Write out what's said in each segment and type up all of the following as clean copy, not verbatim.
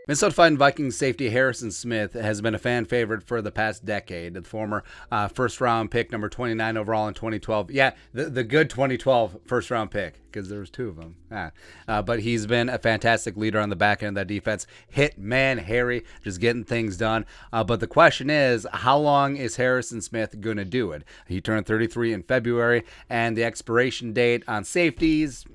Minnesota Vikings safety Harrison Smith has been a fan favorite for the past decade. The former first-round pick, number 29 overall in 2012. Yeah, the good 2012 first-round pick, because there was two of them. But he's been a fantastic leader on the back end of that defense. Hit man Harry, just getting things done. But the question is, how long is Harrison Smith going to do it? He turned 33 in February, and the expiration date on safeties,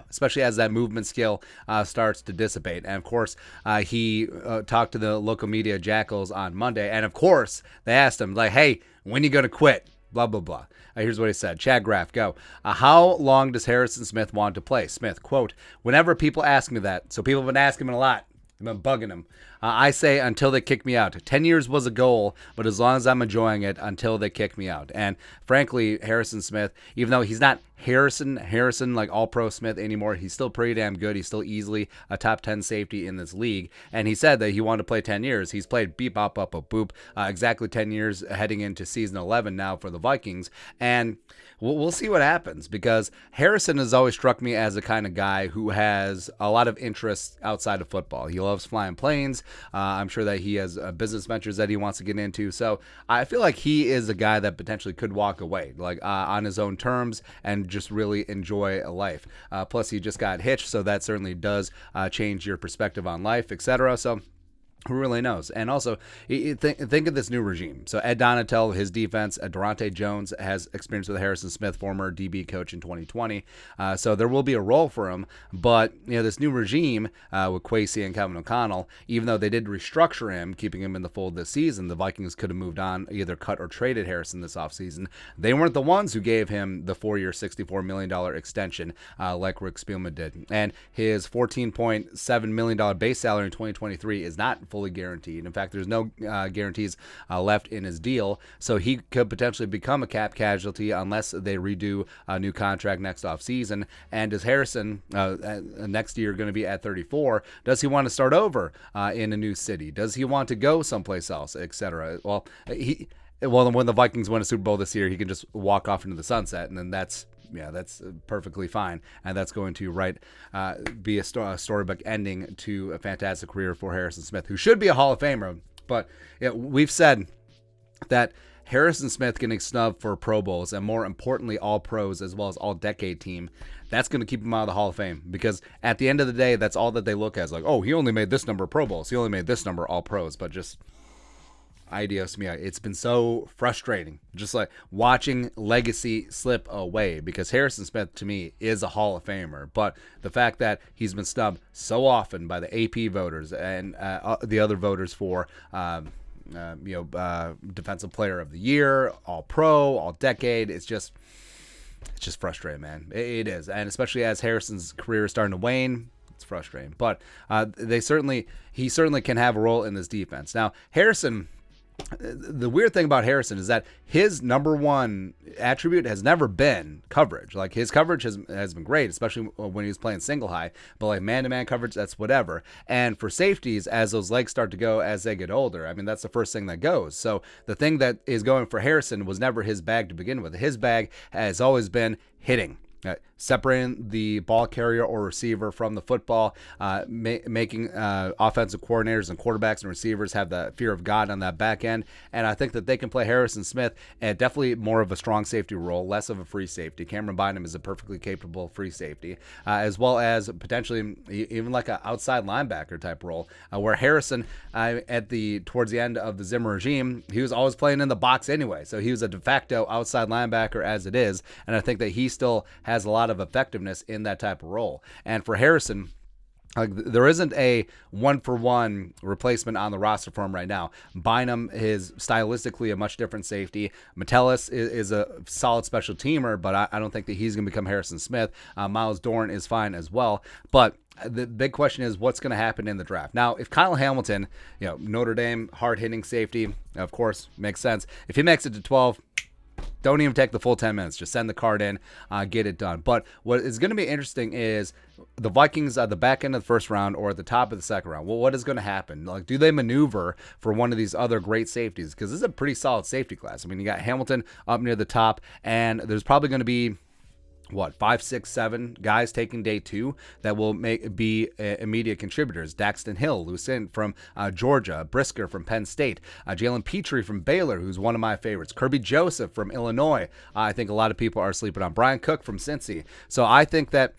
especially as that movement skill starts to dissipate. And of course, he talked to the local media Jackals on Monday, and of course, they asked him, like, hey, when are you going to quit? Blah, blah, blah. Here's what he said. Chad Graff, go. How long does Harrison Smith want to play? Smith, quote, whenever people ask me that, so people have been asking him a lot, I've been bugging him. I say until they kick me out. 10 years was a goal, but as long as I'm enjoying it, until they kick me out. And frankly, Harrison Smith, even though he's not Harrison like All-Pro Smith anymore, he's still pretty damn good. He's still easily a top 10 safety in this league. And he said that he wanted to play 10 years. He's played beep, bop, bop, bop, boop, exactly 10 years heading into season 11 now for the Vikings. And we'll see what happens, because Harrison has always struck me as the kind of guy who has a lot of interests outside of football. He loves flying planes. I'm sure that he has business ventures that he wants to get into. So I feel like he is a guy that potentially could walk away, like on his own terms, and just really enjoy life. Plus, he just got hitched, so that certainly does change your perspective on life, etc. So who really knows? And also, think of this new regime. So Ed Donatel, his defense, Durante Jones has experience with Harrison Smith, former DB coach in 2020. So there will be a role for him. But this new regime with Kwesi and Kevin O'Connell, even though they did restructure him, keeping him in the fold this season, the Vikings could have moved on, either cut or traded Harrison this offseason. They weren't the ones who gave him the 4-year, $64 million extension like Rick Spielman did. And his $14.7 million base salary in 2023 is not fully guaranteed. In fact, there's no guarantees left in his deal, so he could potentially become a cap casualty unless they redo a new contract next offseason. And is Harrison next year going to be at 34? Does he want to start over in a new city? Does he want to go someplace else, etc.? Well, when the Vikings win a Super Bowl this year, he can just walk off into the sunset, and then that's perfectly fine, and that's going to be a storybook ending to a fantastic career for Harrison Smith, who should be a Hall of Famer. But we've said that Harrison Smith getting snubbed for Pro Bowls, and more importantly, All Pros as well as All Decade team, that's going to keep him out of the Hall of Fame, because at the end of the day, that's all that they look at, like, oh, he only made this number of Pro Bowls, he only made this number All Pros, but just adios mia. It's been so frustrating, just like watching legacy slip away, because Harrison Smith to me is a Hall of Famer, but the fact that he's been snubbed so often by the AP voters and the other voters for Defensive Player of the Year, All Pro, All Decade, it's just frustrating, man. It is, and especially as Harrison's career is starting to wane, it's frustrating. But he certainly can have a role in this defense. Now, Harrison. The weird thing about Harrison is that his number one attribute has never been coverage. Like, his coverage has been great, especially when he was playing single high, but like man-to-man coverage, that's whatever. And for safeties, as those legs start to go as they get older, I mean, that's the first thing that goes. So the thing that is going for Harrison was never his bag to begin with. His bag has always been hitting. Separating the ball carrier or receiver from the football, making offensive coordinators and quarterbacks and receivers have the fear of God on that back end. And I think that they can play Harrison Smith at definitely more of a strong safety role, less of a free safety. Cameron Bynum is a perfectly capable free safety, as well as potentially even like an outside linebacker type role, where Harrison, towards the end of the Zimmer regime, he was always playing in the box anyway. So he was a de facto outside linebacker as it is. And I think that he still has a lot of effectiveness in that type of role. And for Harrison, there isn't a one-for-one replacement on the roster for him right now. Bynum is stylistically a much different safety. Metellus is a solid special teamer, but I don't think that he's going to become Harrison Smith. Miles Dorn is fine as well. But the big question is what's going to happen in the draft. Now, if Kyle Hamilton, Notre Dame, hard-hitting safety, of course, makes sense. If he makes it to 12, don't even take the full 10 minutes. Just send the card in, get it done. But what is going to be interesting is the Vikings at the back end of the first round or at the top of the second round. Well, what is going to happen? Like, do they maneuver for one of these other great safeties? Because this is a pretty solid safety class. I mean, you got Hamilton up near the top, and there's probably going to be what, 5, 6, 7 guys taking day 2 that will be immediate contributors. Daxton Hill, Lucent from Georgia, Brisker from Penn State, Jalen Petrie from Baylor, who's one of my favorites, Kirby Joseph from Illinois. I think a lot of people are sleeping on Brian Cook from Cincy. So I think that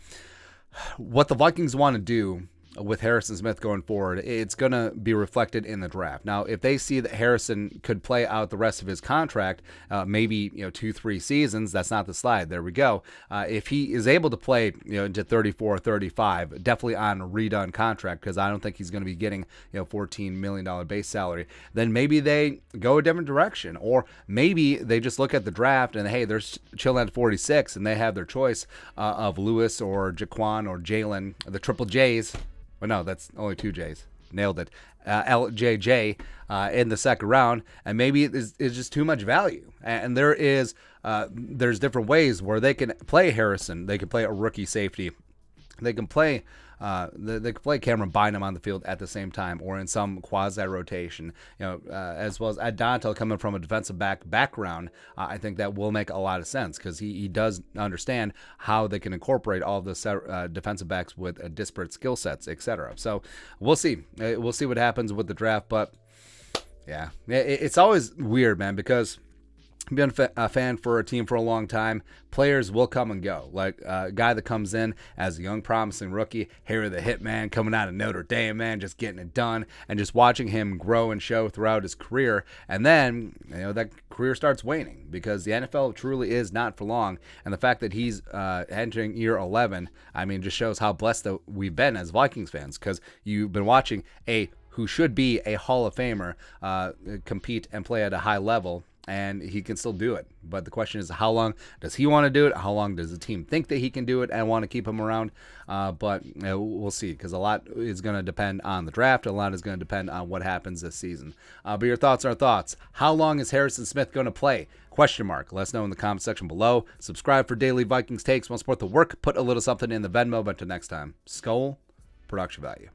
what the Vikings want to do with Harrison Smith going forward, it's going to be reflected in the draft. Now, if they see that Harrison could play out the rest of his contract, maybe 2-3 seasons, that's not the slide. There we go. If he is able to play into 34, 35, definitely on a redone contract, because I don't think he's going to be getting $14 million base salary, then maybe they go a different direction, or maybe they just look at the draft and hey, they're chilling at 46 and they have their choice of Lewis or Jaquan or Jalen, the triple J's. Well, no, that's only 2 J's. Nailed it. LJJ in the second round, and maybe it's just too much value. And there's different ways where they can play Harrison. They can play a rookie safety. They can play they can play Cameron Bynum on the field at the same time, or in some quasi rotation. As well as Adonto coming from a defensive background. I think that will make a lot of sense because he does understand how they can incorporate all of the defensive backs with disparate skill sets, etc. So we'll see. We'll see what happens with the draft, but yeah, it's always weird, man, because I've been a fan for a team for a long time. Players will come and go. Like a guy that comes in as a young, promising rookie, Harry the Hitman, coming out of Notre Dame, man, just getting it done, and just watching him grow and show throughout his career. And then, that career starts waning because the NFL truly is not for long. And the fact that he's entering year 11, I mean, just shows how blessed that we've been as Vikings fans, because you've been watching who should be a Hall of Famer compete and play at a high level. And he can still do it. But the question is, how long does he want to do it? How long does the team think that he can do it and want to keep him around? But we'll see, because a lot is going to depend on the draft. A lot is going to depend on what happens this season. But your thoughts are thoughts. How long is Harrison Smith going to play? Question mark. Let us know in the comment section below. Subscribe for daily Vikings takes. Want to support the work? Put a little something in the Venmo. But until next time, Skull Production Value.